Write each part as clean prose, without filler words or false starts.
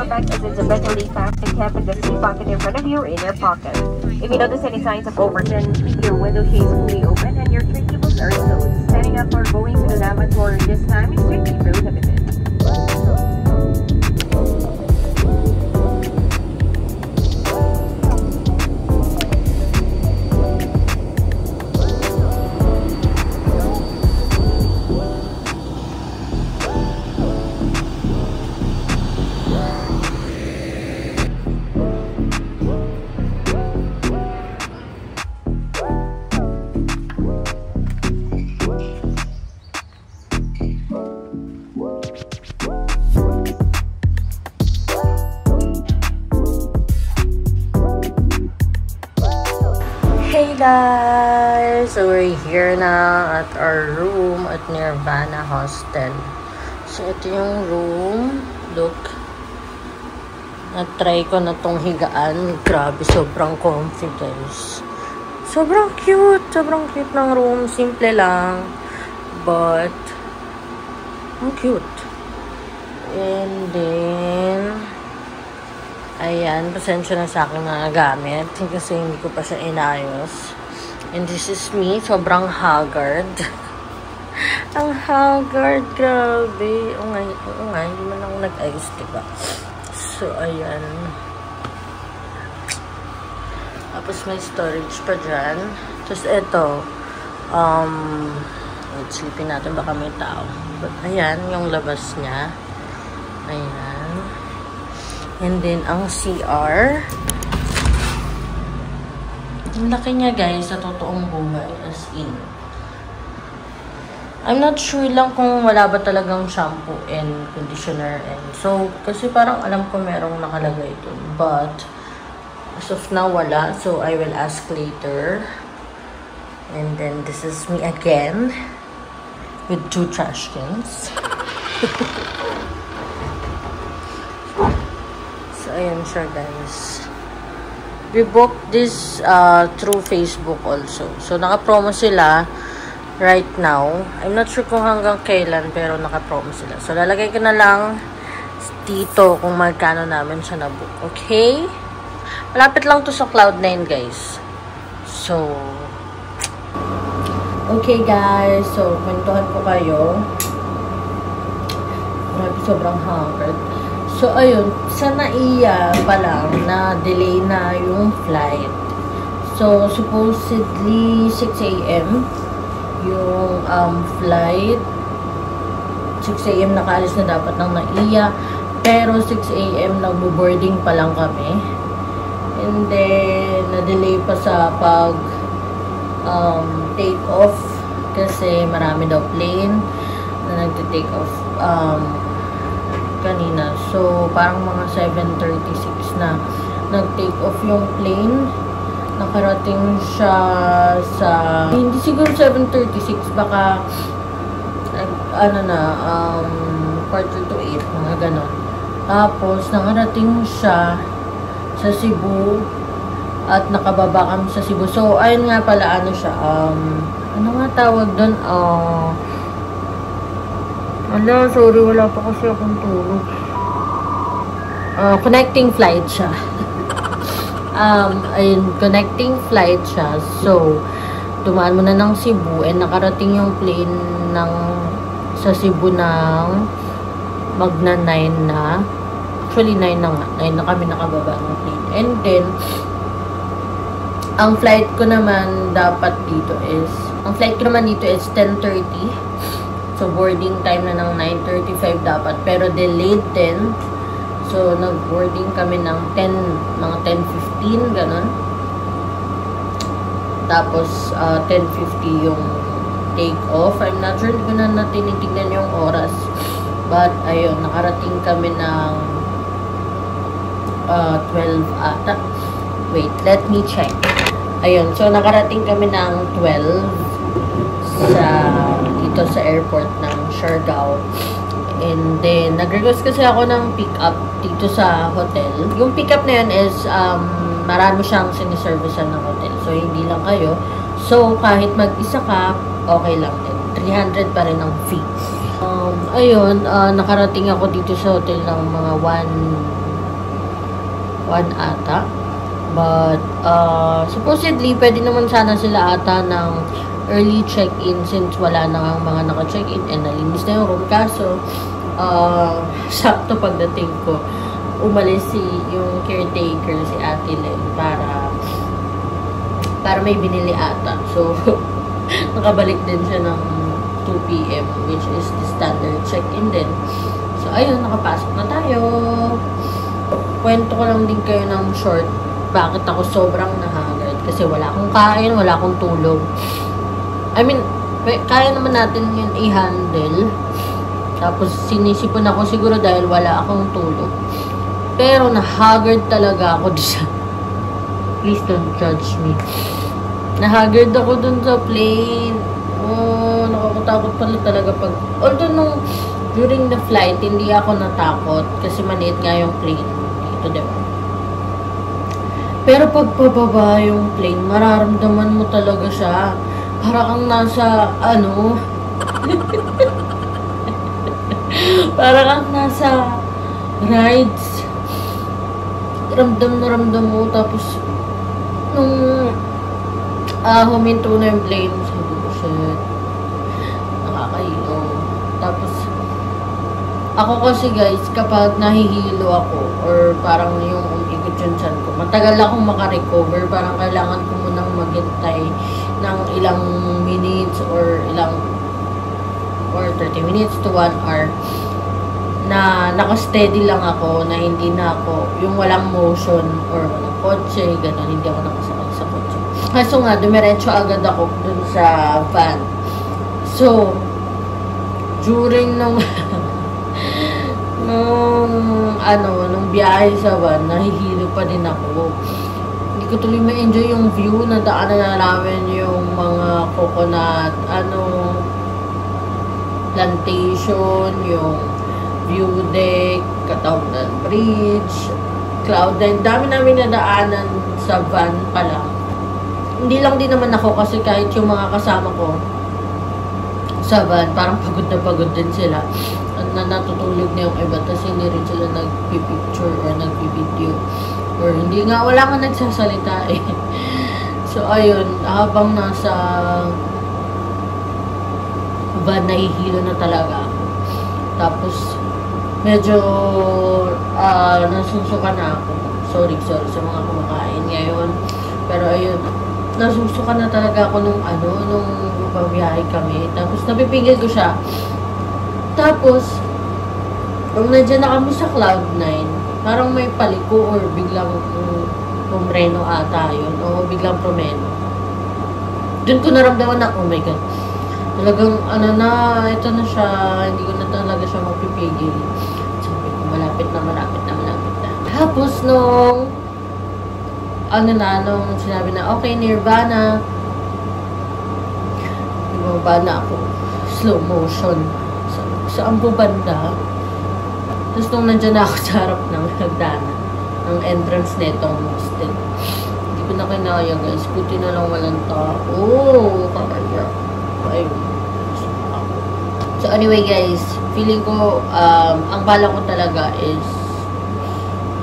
drawback is it's eventually packed and kept in the same pocket in front of you or in your pocket. If you notice any signs of overturn, keep your window shades fully open and your tray tables are closed. Standing up or going to the lavatory this time is strictly prohibited. Hey guys! So we're here na at our room at Nirvana Hostel. So ito yung room. Look. Na-try ko na tong higaan. Grabe, sobrang comfy guys. Sobrang cute. Sobrang cute ng room. Simple lang. But, ang cute. And then, ayan, pasensya na sa akin na gamit kasi hindi ko pa siya inayos. And this is me, sobrang haggard. Ang haggard, grabe. Oo nga, hindi man ako nag-ayos, diba? So, ayan. Tapos may storage pa dyan. Tapos ito, wait, sleepin natin, baka may tao. But, ayan, yung labas niya. Ayan. And then, ang CR. Ang laki niya, guys, sa totoong buhay. As in. I'm not sure lang kung wala ba talagang shampoo and conditioner. And so, kasi parang alam ko merong nakalagay ito. But, as of now, wala. So, I will ask later. And then, this is me again. With 2 trash cans. Ayan siya guys. We booked this through Facebook also. So naka-promo sila right now. I'm not sure kung hanggang kailan pero naka-promo sila. So lalagay ko na lang dito kung magkano namin siya na-book. Okay? Malapit lang to sa Cloud9 guys. So okay guys. So kwentuhan ko kayo. Grabe, sobrang haggard. So, ayun, sa NAIA pa lang, na-delay na yung flight. So, supposedly, 6 a.m. yung flight. 6 a.m. nakaalis na dapat ng NAIA. Pero, 6 a.m. nagbo-boarding pa lang kami. And then, na-delay pa sa take off. Kasi marami daw plane na nagte-take off. Kanina. So, parang mga 7:36 na nag-take off yung plane. Nakarating siya sa... Hindi siguro 7:36. Baka quarter to 8. Mga ganon. Tapos, nakarating siya sa Cebu at nakababa kami sa Cebu. So, ayun nga pala, ano siya, ano nga tawag doon? Ala, sorry, wala pa kasi akong tulog. Connecting flight siya. Ayun, connecting flight siya. So, dumaan muna ng Cebu and nakarating yung plane sa Cebu ng magna 9 na. Actually, 9 na nga. 9 na kami nakababa ng plane. And then, ang flight ko naman dito is 10:30. So, boarding time na ng 9:35 dapat. Pero, delayed din. So, nag-boarding kami ng mga 10:15, ganun. Tapos, 10:50 yung take-off. I'm not sure, hindi ko na tinitignan yung oras. But, ayun, nakarating kami ng 12 ata. Wait, let me check. Ayun, so, nakarating kami ng 12 dito sa airport ng Siargao. And then, nag-request kasi ako ng pick-up dito sa hotel. Yung pick-up na yun is, marami siyang siniservicean ng hotel. So, hindi lang kayo. So, kahit mag-isa ka, okay lang din. 300 pa rin ang fee. Ayun, nakarating ako dito sa hotel ng mga 1 ata. But, supposedly, pwede naman sana sila ata ng early check-in since wala na ang mga naka-check-in and nalinis na yung room. Kaso, sakto pagdating ko, umalis yung caretaker, si Ate Len, para may binili ata. So, nakabalik din siya ng 2 p.m. which is the standard check-in din. So, ayun, nakapasok na tayo. Kwento ko lang din kayo ng short bakit ako sobrang nahagad. Kasi wala akong kain, wala akong tulog. I mean, kaya naman natin yun i-handle. Tapos, sinisipon ako siguro dahil wala akong tulog. Pero, nahagard talaga ako dyan. Please don't judge me. Nahagard ako dun sa plane. Oh, nakakatakot pala talaga pag... Although, during the flight, hindi ako natakot. Kasi maliit nga yung plane. Ito, diba? Pero pag pababa yung plane, mararamdaman mo talaga siya. Para kang nasa, para kang nasa rides. Ramdam na ramdam mo. Tapos, nung huminto na yung plane, sabi ko, shit, nakakailo. Tapos, ako kasi guys, kapag nahihilo ako, or parang yung umikot yung chan ko, matagal akong makarecover, parang kailangan ko munang maghintay ng ilang minutes or 30 minutes to 1 hour na nakasteady lang ako, na hindi na ako, yung walang motion or walang kotse, gano'n, hindi ako nakasakay sa kotse. Kaso nga, dumiretso agad ako dun sa van. So, during nung nung biyahe sa van, nahihilo pa din ako. Hindi ko tuloy ma-enjoy yung view na daanan na namin yung mga coconut, plantation, yung view deck, Katawnan Bridge, Cloud9. Dami namin nadaanan sa van pala. Hindi lang din naman ako kasi kahit yung mga kasama ko sa van, parang pagod na pagod din sila. Natutulog na yung iba, tapos hindi rin sila nagpipicture or nagpipideo. Or hindi nga, wala nga nagsasalita eh. So, ayun, habang nasa van, nahihilo na talaga ako. Tapos, medyo nasusuka na ako. Sorry sa mga kumakain ngayon. Pero ayun, nasusuka na talaga ako nung pabiyahe kami. Tapos, napipigil ko siya. Tapos, nung nandiyan na kami sa Cloud9, parang may paliko or biglang pumreno ata yun. O biglang promeno. Doon ko naramdaman na, oh my God. Talagang, ito na siya. Hindi ko na talaga siya mapipigil. Sabi ko, malapit na. Tapos, nung sinabi na, okay, Nirvana. Bumaba na ako. Slow motion. Saan po banda? Tapos nung nandiyan na ako sa harap ng hagdanan, ng entrance netong hostel, hindi ko na kinaya guys. Buti na lang walang tao. Kakaya. Ayun. So anyway guys, feeling ko, ang bala ko talaga is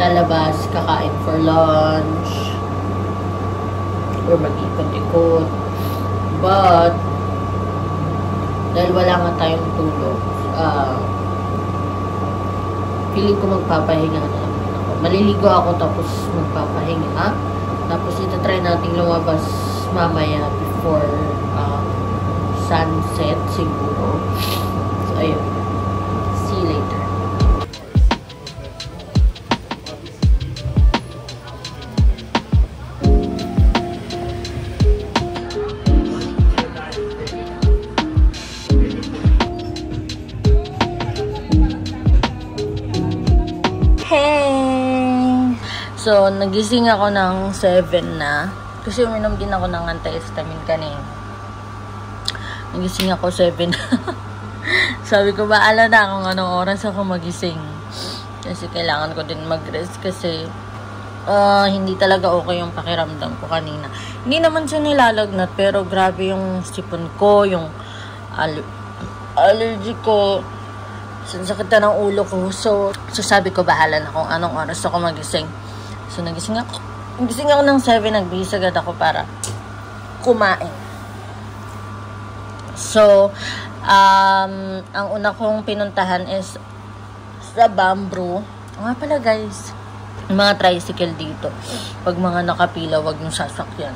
lalabas, kakain for lunch, or mag-ikot-ikot. But, dahil wala nga tayong tulog, feeling ko magpapahinga na lang ako. Maliligo ako tapos magpapahinga. Tapos itatry natin lumabas mamaya before sunset siguro. So, ayun. See you later. So, nagising ako ng 7 na. Kasi uminom din ako ng antihistamine kanina. Nagising ako 7 na. Sabi ko, baala na kung anong oras ako magising. Kasi kailangan ko din mag-rest. Kasi, hindi talaga okay yung pakiramdam ko kanina. Hindi naman siya nilalagnat. Pero grabe yung sipon ko, yung allergy ko. Sakit na ng ulo ko. So sabi ko, bahala na kung anong oras ako magising. So, nagising ako ng 7, nagbihis agad ako para kumain. So, ang una kong pinuntahan is sa Bamboo. Nga pala guys, yung mga tricycle dito. Pag mga nakapila, wag nyung sasakyan.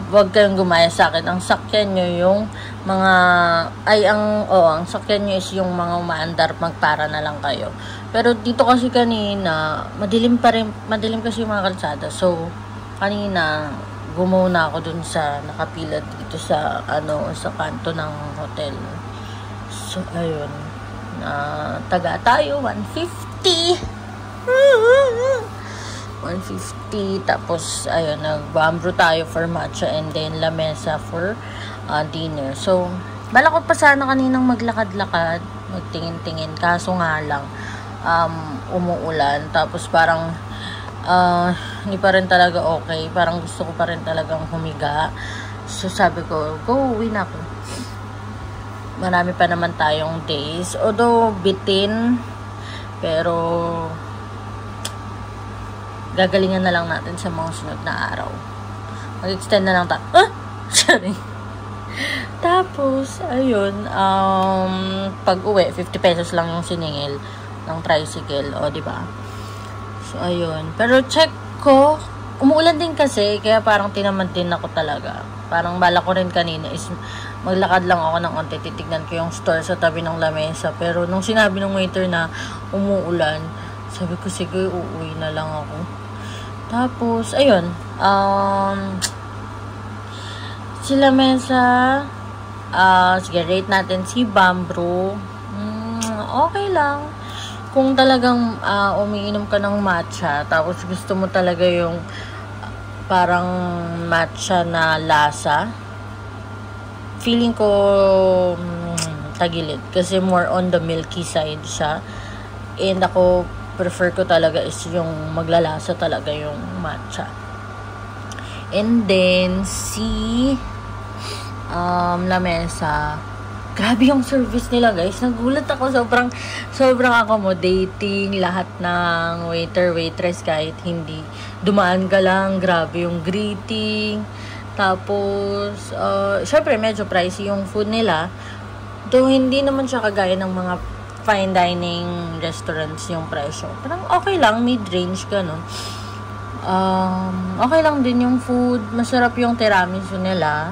Wag kayong gumaya sa akin. Ang sakyan nyo yung mga, ang sakyan nyo is yung mga umaandar, magpara na lang kayo. Pero dito kasi kanina, madilim kasi yung mga kalsada. So, kanina, gumaw na ako dun sa nakapila dito sa, sa kanto ng hotel. So, ayun. Taga tayo, 150. 150. Tapos, ayun, nag-Bamboo tayo for matcha and then lamesa for dinner. So, balakot pa sana kaninang maglakad-lakad, magtingin-tingin. Kaso nga lang, umuulan. Tapos parang, hindi pa rin talaga okay. Parang gusto ko pa rin talagang humiga. So, sabi ko, go, uwi na ako. Marami pa naman tayong days. Although, bitin. Pero, gagalingan na lang natin sa mga sunod na araw. Mag-extend na lang tayo. Sorry. Tapos, ayun, pag uwi, 50 pesos lang yung siningil ng tricycle. O, diba? So, ayun. Pero, check ko, umuulan din kasi, kaya parang tinamad din ako talaga. Parang bala ko rin kanina is maglakad lang ako ng konti, titignan ko yung store sa tabi ng lamesa. Pero, nung sinabi ng waiter na umuulan, sabi ko, sige, uuwi na lang ako. Tapos, ayun, si lamesa, sige, rate natin si Bamboo. Okay lang. Kung talagang umiinom ka ng matcha, tapos gusto mo talaga yung parang matcha na lasa, feeling ko tagilid. Kasi more on the milky side siya. And ako, prefer ko talaga is yung maglalasa talaga yung matcha. And then, si lamesa, grabe yung service nila guys. Nagulat ako, sobrang accommodating. Lahat ng waiter, waitress, kahit hindi dumaan ka lang, grabe yung greeting. Tapos, syempre medyo pricey yung food nila. Though hindi naman siya kagaya ng mga fine dining restaurants yung presyo. Parang okay lang, mid-range ganun. Okay lang din yung food. Masarap yung tiramisu nila.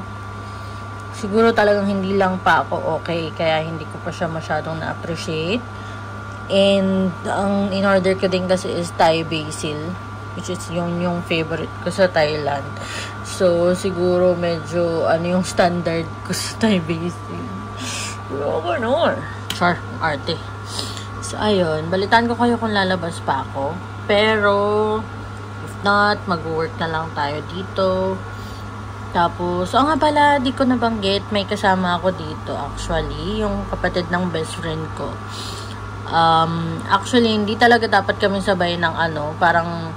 Siguro talagang hindi lang pa ako okay, kaya hindi ko pa siya masyadong na-appreciate. And ang in-order ko din kasi is Thai basil, which is yung favorite ko sa Thailand. So siguro medyo yung standard ko sa Thai basil. Pero ganun. Char, arte. So, ayun. Balitaan ko kayo kung lalabas pa ako. Pero, if not, mag-work na lang tayo dito. Tapos, nga pala, di ko nabanggit, may kasama ako dito, actually. Yung kapatid ng best friend ko. Actually, hindi talaga dapat kami sabay ng parang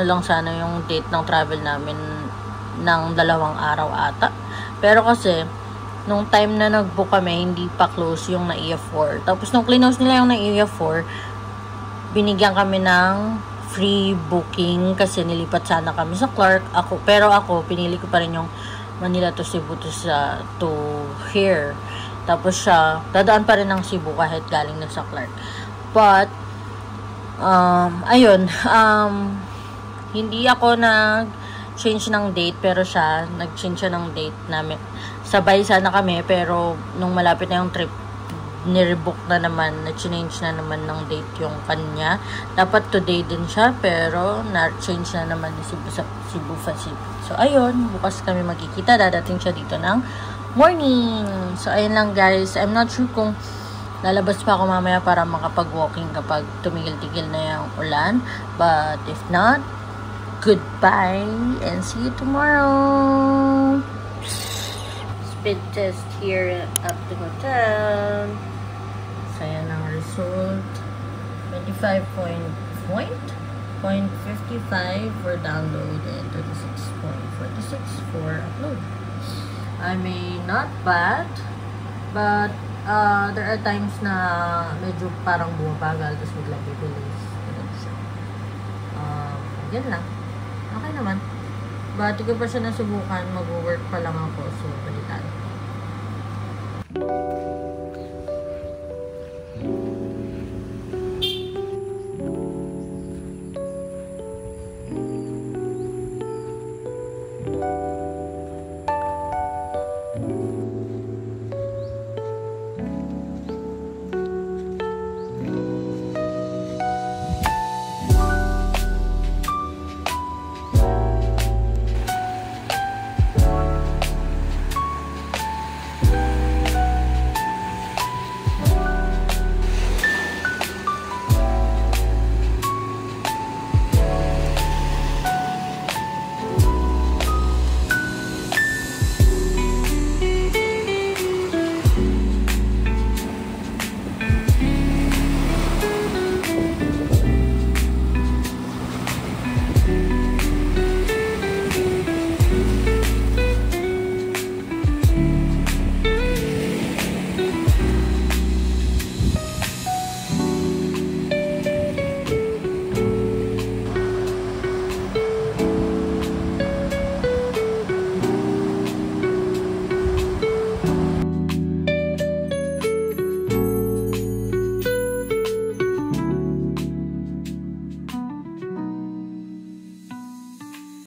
lang sana yung date ng travel namin ng 2 araw ata. Pero kasi, nung time na nag-book kami, hindi pa close yung NAIA 4. Tapos, nung close nila yung NAIA 4, binigyan kami ng free booking kasi nilipat sana kami sa Clark. Pero ako, pinili ko pa rin yung Manila to Cebu to here. Tapos siya, dadaan pa rin ng Cebu kahit galing na sa Clark. But, ayun, hindi ako nag-change ng date, pero siya, nag-change siya ng date namin. Sabay sana kami, pero nung malapit na yung trip, nirebook na naman, na-change na naman ng date yung kanya. Dapat today din siya, pero na-change na naman ni Cebu Pacific. So, ayun, bukas kami magkikita. Dadating siya dito ng morning. So, ayun lang guys. I'm not sure kung lalabas pa ako mamaya para makapag-walking kapag tumigil-tigil na yung ulan. But, if not, goodbye and see you tomorrow. Speed test here at the hotel. So, yan ang result. 25.55 for download and 26.46 for upload. I mean, not bad, but there are times na medyo parang bumabagal, tapos biglang bibilis. Ganun siya. Yan lang. Okay naman. But, hindi ko pa siya nasubukan. Mag-work pa lang ako. So, balitan.